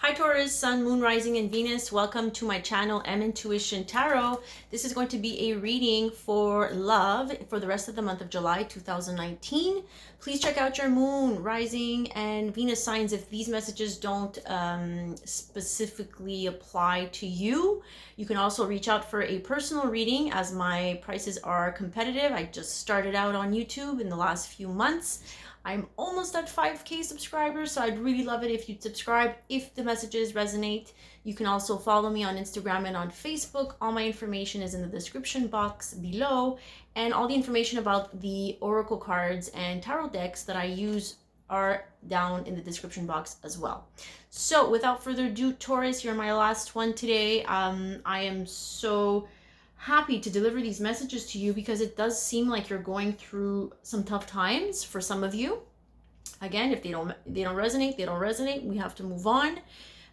Hi Taurus, Sun, Moon, Rising, and Venus. Welcome to my channel, M Intuition Tarot. This is going to be a reading for love for the rest of the month of July 2019. Please check out your Moon, Rising, and Venus signs if these messages don't specifically apply to you. You can also reach out for a personal reading as my prices are competitive. I just started out on YouTube in the last few months. I'm almost at 5K subscribers, so I'd really love it if you'd subscribe if the messages resonate. You can also follow me on Instagram and on Facebook. All my information is in the description box below, and all the information about the oracle cards and tarot decks that I use are down in the description box as well. So without further ado, Taurus, you're my last one today. I am so happy to deliver these messages to you because it does seem like you're going through some tough times for some of you. Again, if they don't resonate, we have to move on.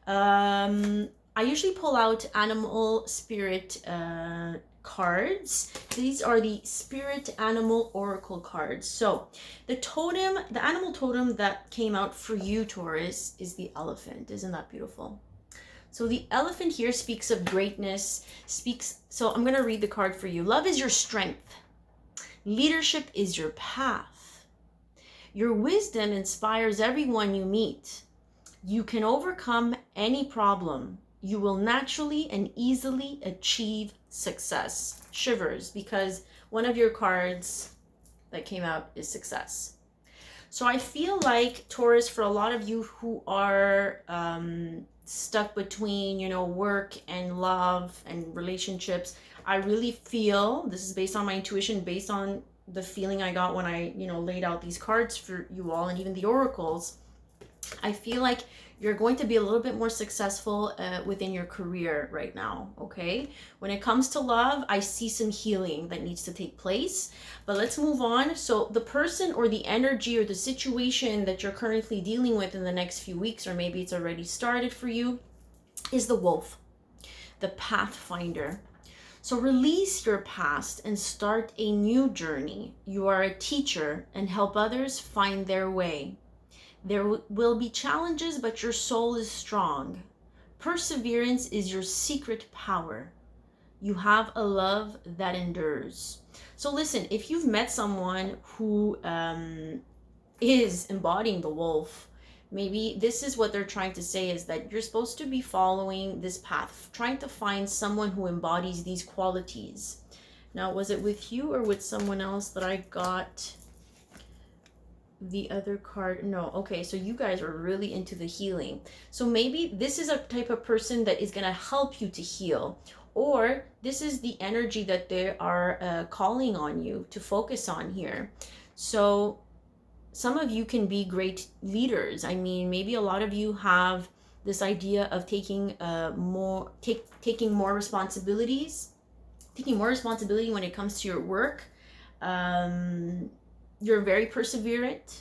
I usually pull out animal spirit cards. These are the spirit animal oracle cards. So the animal totem that came out for you, Taurus, is the elephant. Isn't that beautiful? So the elephant here speaks of greatness, so I'm going to read the card for you. Love is your strength. Leadership is your path. Your wisdom inspires everyone you meet. You can overcome any problem. You will naturally and easily achieve success. Shivers, because one of your cards that came out is success. So I feel like, Taurus, for a lot of you who are stuck between, work and love and relationships, I really feel, this is based on my intuition, based on the feeling I got when I, laid out these cards for you all and even the oracles, I feel like you're going to be a little bit more successful within your career right now, okay? When it comes to love, I see some healing that needs to take place, but let's move on. So the person or the energy or the situation that you're currently dealing with in the next few weeks, or maybe it's already started for you, is the wolf, the pathfinder. So release your past and start a new journey. You are a teacher and help others find their way. There will be challenges, but your soul is strong. Perseverance is your secret power. You have a love that endures. So listen, if you've met someone who is embodying the wolf, maybe this is what they're trying to say, is that you're supposed to be following this path, trying to find someone who embodies these qualities. Now, was it with you or with someone else that I got the other card? No. Okay, so you guys are really into the healing. So maybe this is a type of person that is going to help you to heal, or this is the energy that they are calling on you to focus on here. So some of you can be great leaders. I mean, maybe a lot of you have this idea of taking more responsibilities, when it comes to your work. You're very perseverant.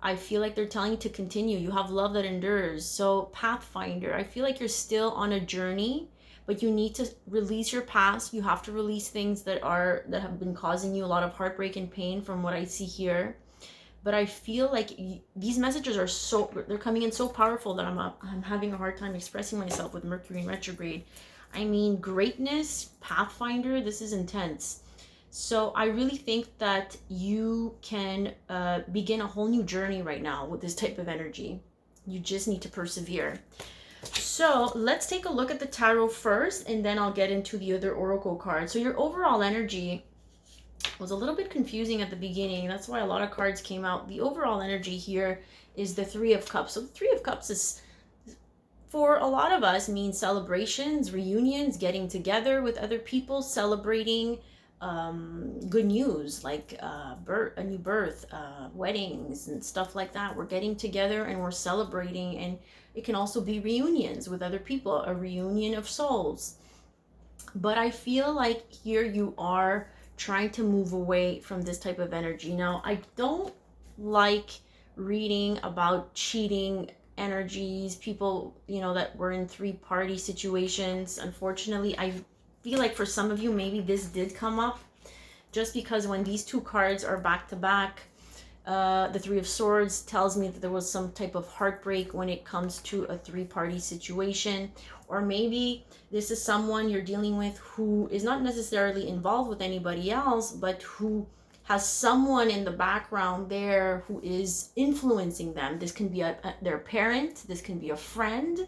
I feel like they're telling you to continue. You have love that endures. So pathfinder, I feel like you're still on a journey, but you need to release your past. You have to release things that have been causing you a lot of heartbreak and pain from what I see here. But I feel like these messages they're coming in so powerful that I'm having a hard time expressing myself with Mercury in retrograde. I mean, greatness, pathfinder, this is intense. So I really think that you can begin a whole new journey right now with this type of energy. You just need to persevere. So let's take a look at the tarot first, and then I'll get into the other oracle cards. So your overall energy was a little bit confusing at the beginning. That's why a lot of cards came out. The overall energy here is the Three of Cups. So the Three of Cups is, for a lot of us, means celebrations, reunions, getting together with other people, celebrating good news like a new birth, weddings and stuff like that. We're getting together and we're celebrating, and it can also be reunions with other people, a reunion of souls. But I feel like here you are trying to move away from this type of energy. Now, I don't like reading about cheating energies, people, that were in three-party situations. Unfortunately, I feel like for some of you, maybe this did come up, just because when these two cards are back to back, The Three of Swords tells me that there was some type of heartbreak when it comes to a three-party situation. Or maybe this is someone you're dealing with who is not necessarily involved with anybody else, but who has someone in the background there who is influencing them. This can be their parent, this can be a friend,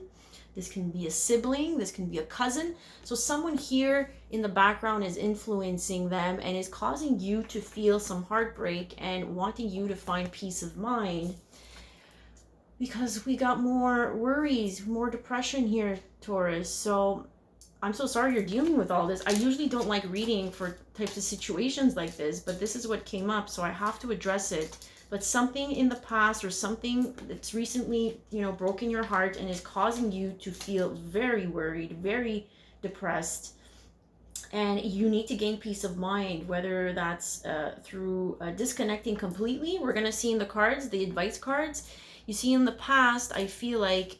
this can be a sibling, this can be a cousin. So someone here in the background is influencing them and is causing you to feel some heartbreak and wanting you to find peace of mind. Because we got more worries, more depression here, Taurus. So I'm so sorry you're dealing with all this. I usually don't like reading for types of situations like this, but this is what came up, so I have to address it. But something in the past or something that's recently, broken your heart and is causing you to feel very worried, very depressed. And you need to gain peace of mind, whether that's through disconnecting completely. We're going to see in the cards, the advice cards. You see, in the past, I feel like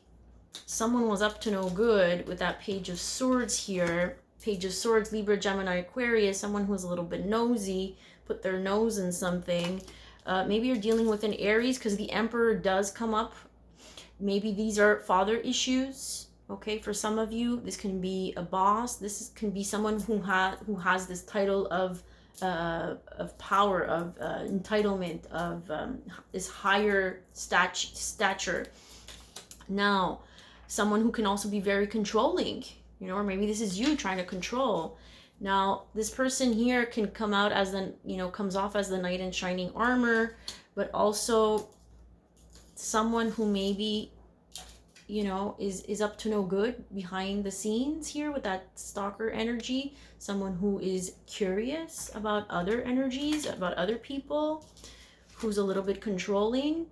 someone was up to no good with that Page of Swords here. Page of Swords, Libra, Gemini, Aquarius, someone who's a little bit nosy, put their nose in something. Maybe you're dealing with an Aries because the Emperor does come up. Maybe these are father issues. Okay, for some of you, this can be a boss. This can be someone who has this title of power, of entitlement, of this higher stature. Now, someone who can also be very controlling, or maybe this is you trying to control. Now, this person here can come out as comes off as the knight in shining armor, but also someone who maybe, is up to no good behind the scenes here with that stalker energy. Someone who is curious about other energies, about other people, who's a little bit controlling.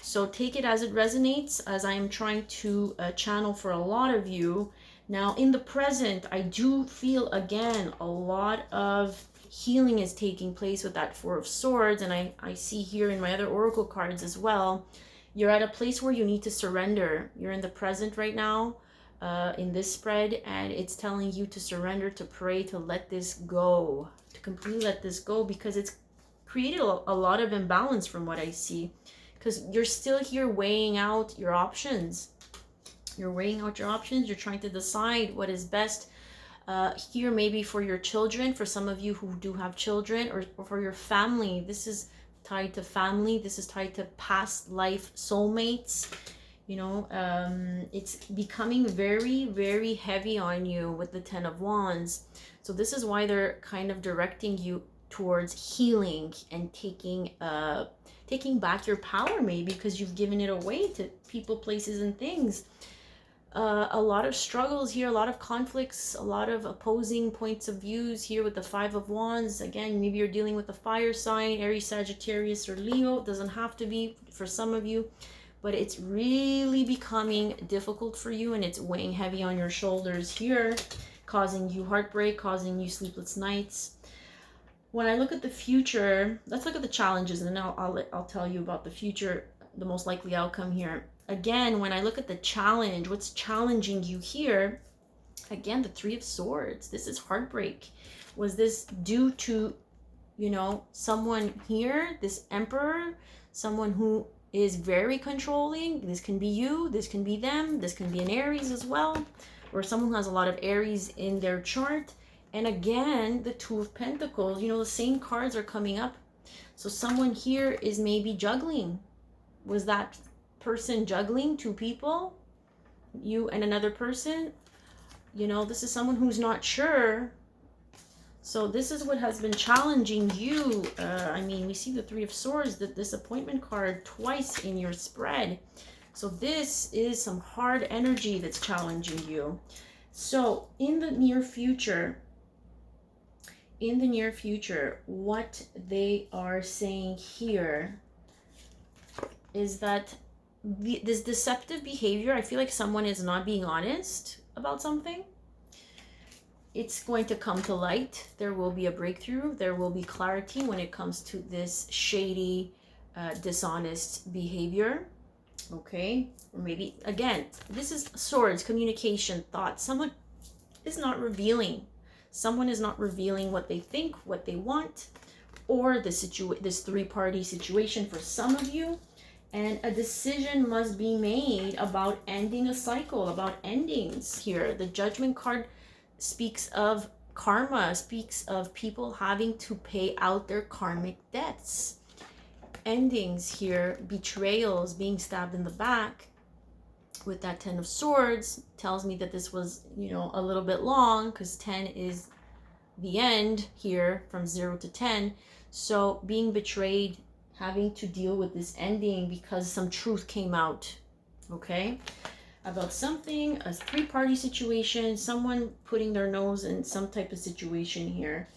So take it as it resonates, as I am trying to channel for a lot of you. Now, in the present, I do feel, again, a lot of healing is taking place with that Four of Swords. And I see here in my other oracle cards as well, you're at a place where you need to surrender. You're in the present right now in this spread, and it's telling you to surrender, to pray, to let this go, to completely let this go, because it's created a lot of imbalance from what I see. Because you're still here weighing out your options. You're weighing out your options. You're trying to decide what is best here, maybe for your children, for some of you who do have children, or for your family. This is tied to family. This is tied to past life soulmates. It's becoming very, very heavy on you with the Ten of Wands. So this is why they're kind of directing you towards healing and taking back your power, maybe because you've given it away to people, places, and things. A lot of struggles here, a lot of conflicts, a lot of opposing points of views here with the Five of Wands. Again, maybe you're dealing with a fire sign, Aries, Sagittarius, or Leo. It doesn't have to be for some of you, but it's really becoming difficult for you, and it's weighing heavy on your shoulders here, causing you heartbreak, causing you sleepless nights. When I look at the future, let's look at the challenges, and then I'll tell you about the future, the most likely outcome here. Again, when I look at the challenge, what's challenging you here? Again, the Three of Swords. This is heartbreak. Was this due to, someone here, this Emperor, someone who is very controlling? This can be you, this can be them, this can be an Aries as well, or someone who has a lot of Aries in their chart. And again, the Two of Pentacles, the same cards are coming up. So someone here is maybe juggling. Was that person juggling two people? You and another person? This is someone who's not sure. So this is what has been challenging you. We see the Three of Swords, the disappointment card, twice in your spread. So this is some hard energy that's challenging you. So in the near future, what they are saying here is that this deceptive behavior, I feel like someone is not being honest about something. It's going to come to light. There will be a breakthrough. There will be clarity when it comes to this shady, dishonest behavior. Okay? Or maybe, again, this is swords, communication, thoughts. Someone is not revealing. Someone is not revealing what they think, what they want, or this three-party situation for some of you. And a decision must be made about ending a cycle, about endings here. The Judgment card speaks of karma, speaks of people having to pay out their karmic debts. Endings here, betrayals, being stabbed in the back. With that 10 of Swords, tells me that this was, a little bit long, because 10 is the end here from 0 to 10. So being betrayed, having to deal with this ending because some truth came out, okay, about something, a three-party situation, someone putting their nose in some type of situation here.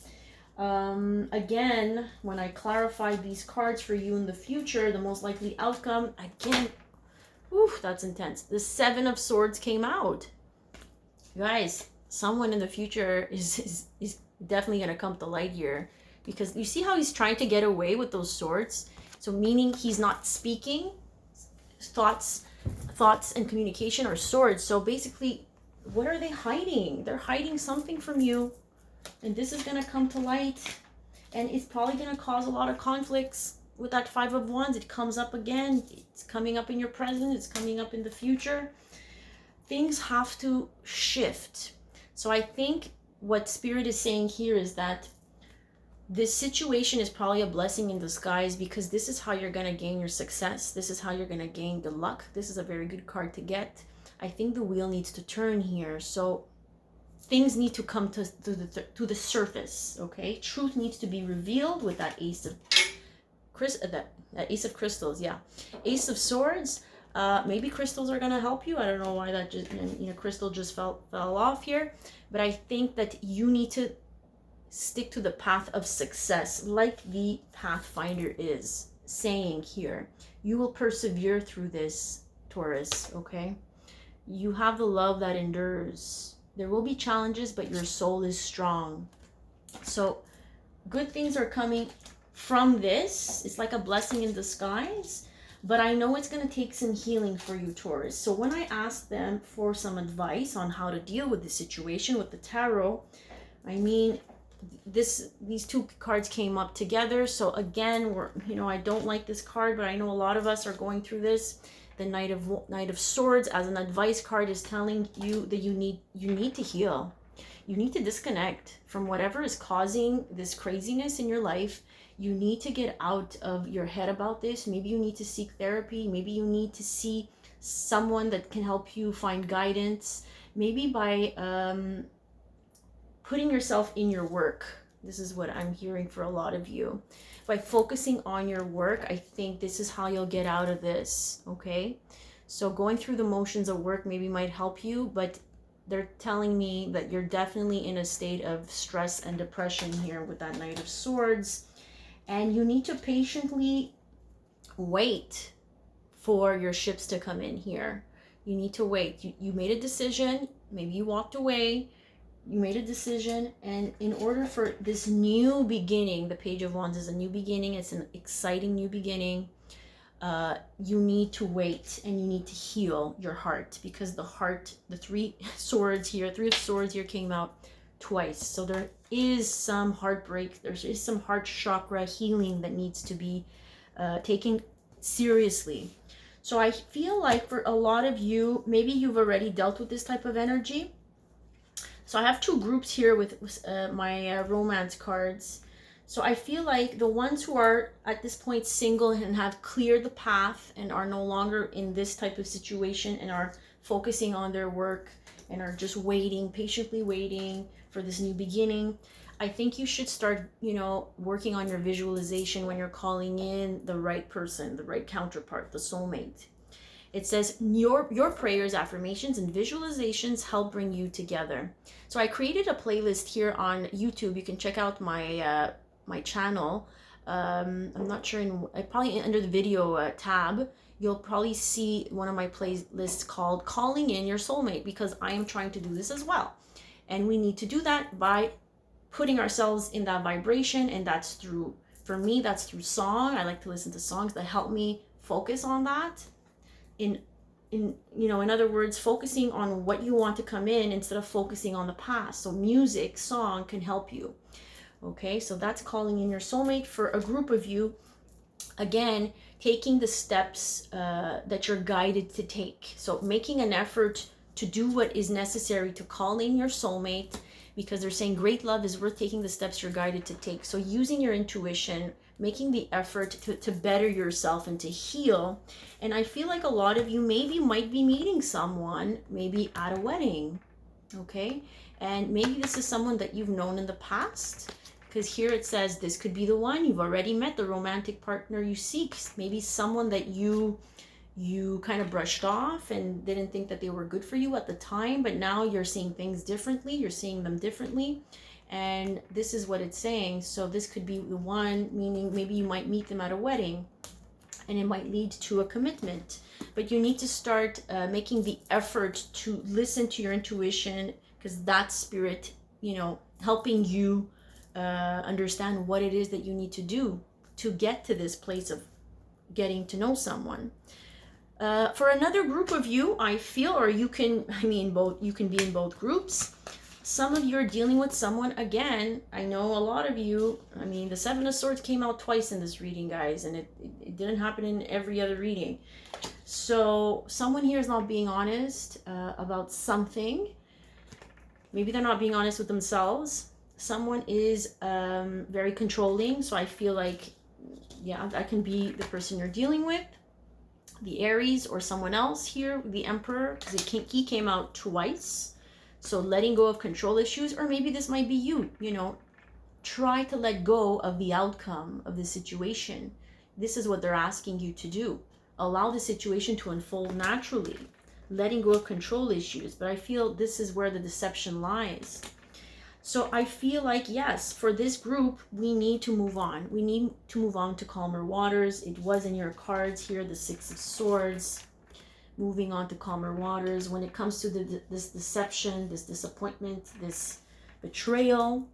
Again, when I clarify these cards for you in the future, the most likely outcome, again, that's intense. The 7 of Swords came out. Guys, someone in the future is definitely going to come to light here, because you see how he's trying to get away with those swords. So meaning he's not speaking. Thoughts and communication are swords. So basically, what are they hiding? They're hiding something from you, and this is going to come to light, and it's probably going to cause a lot of conflicts. With that 5 of Wands, it comes up again. It's coming up in your present. It's coming up in the future. Things have to shift. So I think what Spirit is saying here is that this situation is probably a blessing in disguise, because this is how you're going to gain your success. This is how you're going to gain the luck. This is a very good card to get. I think the wheel needs to turn here. So things need to come to the surface, okay? Truth needs to be revealed with that Ace of Crystals, yeah. Ace of Swords. Maybe crystals are gonna help you. I don't know why that just crystal just fell off here, but I think that you need to stick to the path of success, like the Pathfinder is saying here. You will persevere through this, Taurus. Okay, you have the love that endures. There will be challenges, but your soul is strong. So good things are coming from this. It's like a blessing in disguise, but I know it's going to take some healing for you, Taurus. So when I asked them for some advice on how to deal with the situation with the tarot, I mean, these two cards came up together. So again, I don't like this card, but I know a lot of us are going through this. The Knight of Swords as an advice card is telling you that you need to heal. You need to disconnect from whatever is causing this craziness in your life. You need to get out of your head about this. Maybe you need to seek therapy. Maybe you need to see someone that can help you find guidance. Maybe by putting yourself in your work. This is what I'm hearing for a lot of you. By focusing on your work, I think this is how you'll get out of this, okay? So going through the motions of work maybe might help you, but they're telling me that you're definitely in a state of stress and depression here with that Knight of Swords. And you need to patiently wait for your ships to come in here. You need to wait. You made a decision. Maybe you walked away. You made a decision. And in order for this new beginning, the Page of Wands is a new beginning. It's an exciting new beginning. You need to wait, and you need to heal your heart, because the heart, the Three of Swords here came out twice. So there is some heartbreak. There is some heart chakra healing that needs to be taken seriously. So I feel like for a lot of you, maybe you've already dealt with this type of energy. So I have two groups here with my romance cards. So I feel like the ones who are at this point single and have cleared the path and are no longer in this type of situation and are focusing on their work and are just waiting, patiently waiting for this new beginning, I think you should start, working on your visualization when you're calling in the right person, the right counterpart, the soulmate. It says your prayers, affirmations, and visualizations help bring you together. So I created a playlist here on YouTube. You can check out my my channel. I'm not sure, probably under the video tab, you'll probably see one of my playlists called Calling in Your Soulmate, because I am trying to do this as well. And we need to do that by putting ourselves in that vibration, and that's through, for me, that's through song. I like to listen to songs that help me focus on that. In other words, focusing on what you want to come in instead of focusing on the past. So music, song can help you. Okay, so that's calling in your soulmate for a group of you. Again, taking the steps that you're guided to take. So making an effort to do what is necessary to call in your soulmate, because they're saying great love is worth taking the steps you're guided to take. So using your intuition, making the effort to better yourself and to heal. And I feel like a lot of you maybe might be meeting someone, maybe at a wedding, okay? And maybe this is someone that you've known in the past, because here it says this could be the one. You've already met the romantic partner you seek. Maybe someone that you kind of brushed off and didn't think that they were good for you at the time, but now you're seeing things differently. You're seeing them differently. And this is what it's saying. So this could be the one, meaning maybe you might meet them at a wedding and it might lead to a commitment. But you need to start making the effort to listen to your intuition, because that's spirit, helping you understand what it is that you need to do to get to this place of getting to know someone. For another group of you, I feel, or you can, both, you can be in both groups. Some of you are dealing with someone, again, I know a lot of you, the Seven of Swords came out twice in this reading, guys, and it didn't happen in every other reading. So someone here is not being honest about something. Maybe they're not being honest with themselves. Someone is very controlling. So I feel like, yeah, that can be the person you're dealing with. The Aries or someone else here, the Emperor, because he came out twice. So letting go of control issues, or maybe this might be you, try to let go of the outcome of the situation. This is what they're asking you to do. Allow the situation to unfold naturally, letting go of control issues. But I feel this is where the deception lies. So I feel like, yes, for this group, we need to move on. We need to move on to calmer waters. It was in your cards here, the Six of Swords. Moving on to calmer waters. When it comes to this deception, this disappointment, this betrayal,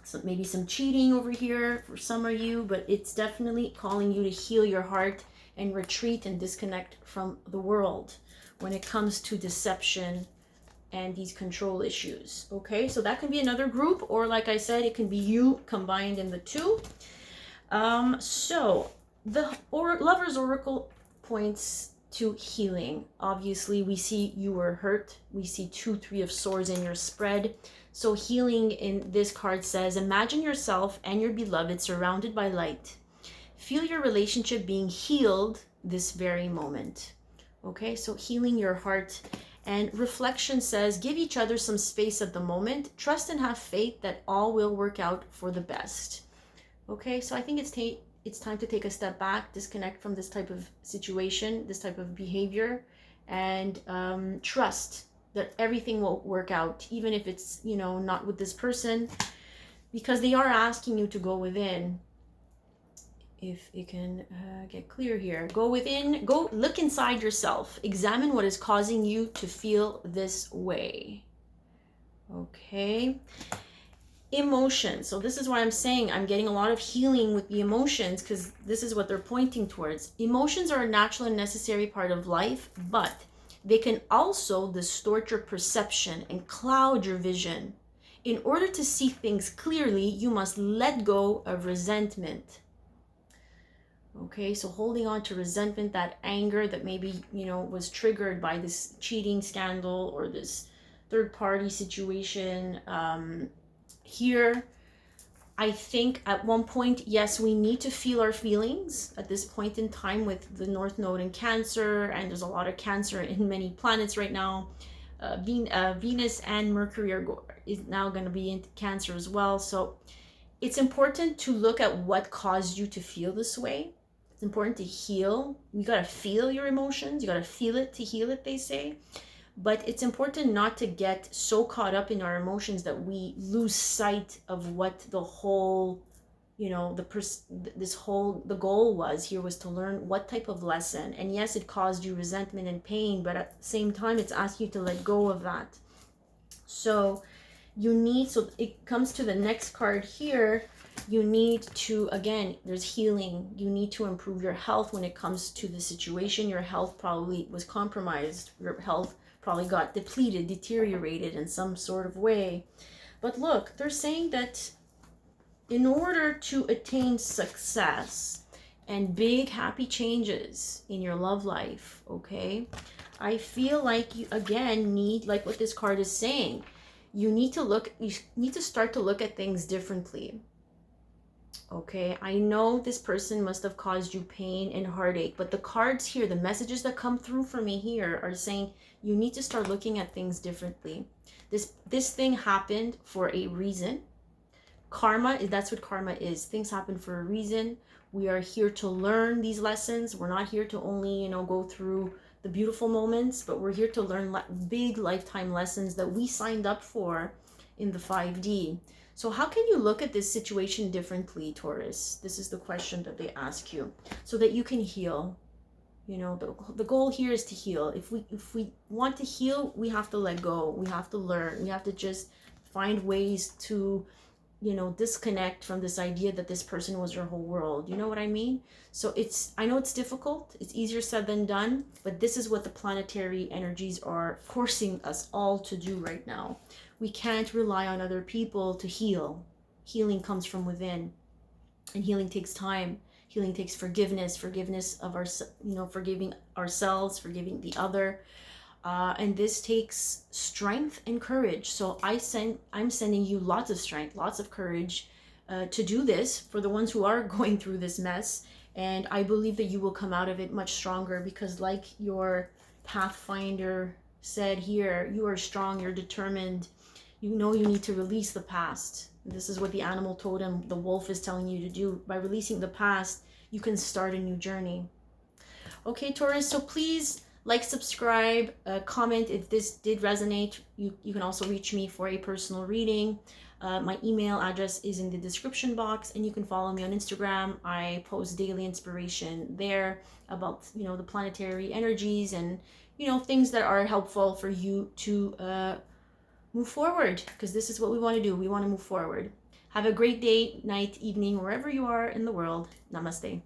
so maybe some cheating over here for some of you, but it's definitely calling you to heal your heart and retreat and disconnect from the world when it comes to deception and these control issues. Okay, so that can be another group, or like I said, it can be you combined in the two. So the Lover's Oracle points to healing. Obviously, we see you were hurt. We see 2, 3 of Swords in your spread. So healing in this card says, imagine yourself and your beloved surrounded by light. Feel your relationship being healed this very moment. Okay, so healing your heart. And reflection says, give each other some space at the moment. Trust and have faith that all will work out for the best. Okay, so I think it's time to take a step back, disconnect from this type of situation, this type of behavior, and trust that everything will work out, even if it's, not with this person, because they are asking you to go within. If it can get clear here, go within, go look inside yourself, examine what is causing you to feel this way. Okay. Emotions. So this is why I'm saying I'm getting a lot of healing with the emotions, because this is what they're pointing towards. Emotions are a natural and necessary part of life, but they can also distort your perception and cloud your vision. In order to see things clearly, you must let go of resentment. Okay, so holding on to resentment, that anger that maybe, was triggered by this cheating scandal or this third party situation. Here, I think at one point, yes, we need to feel our feelings at this point in time with the North Node in Cancer, and there's a lot of Cancer in many planets right now. Venus and Mercury is now going to be in Cancer as well. So it's important to look at what caused you to feel this way. It's important to heal. You got to feel your emotions. You got to feel it to heal it, they say. But it's important not to get so caught up in our emotions that we lose sight of what the whole, the goal was here, was to learn what type of lesson. And yes, it caused you resentment and pain, but at the same time, it's asking you to let go of that. So it comes to the next card here. You need to, again, there's healing. You need to improve your health when it comes to the situation. Your health probably was compromised. Your health probably got deteriorated in some sort of way. But look, they're saying that in order to attain success and big happy changes in your love life, okay, I feel like you again need, like what this card is saying, you need to start to look at things differently. Okay, I know this person must have caused you pain and heartache, but the cards here, the messages that come through for me here are saying you need to start looking at things differently. This thing happened for a reason. Karma, that's what karma is. Things happen for a reason. We are here to learn these lessons. We're not here to only, go through the beautiful moments, but we're here to learn big lifetime lessons that we signed up for in the 5D. So how can you look at this situation differently, Taurus? This is the question that they ask you, so that you can heal. The goal here is to heal. If we want to heal, we have to let go. We have to learn. We have to just find ways to disconnect from this idea that this person was your whole world. You know what I mean? So I know it's difficult. It's easier said than done, but this is what the planetary energies are forcing us all to do right now. We can't rely on other people to heal. Healing comes from within, and healing takes time. Healing takes forgiveness of forgiving ourselves, forgiving the other. And this takes strength and courage. So I'm sending you lots of strength, lots of courage to do this for the ones who are going through this mess. And I believe that you will come out of it much stronger, because like your Pathfinder said here, you are strong, you're determined. You know you need to release the past. This is what the animal totem, the wolf, is telling you to do. By releasing the past, you can start a new journey. Okay, Taurus, so please like, subscribe, comment if this did resonate. You can also reach me for a personal reading. My email address is in the description box, and you can follow me on Instagram. I post daily inspiration there about the planetary energies and things that are helpful for you to move forward, because this is what we want to do. We want to move forward. Have a great day, night, evening, wherever you are in the world. Namaste.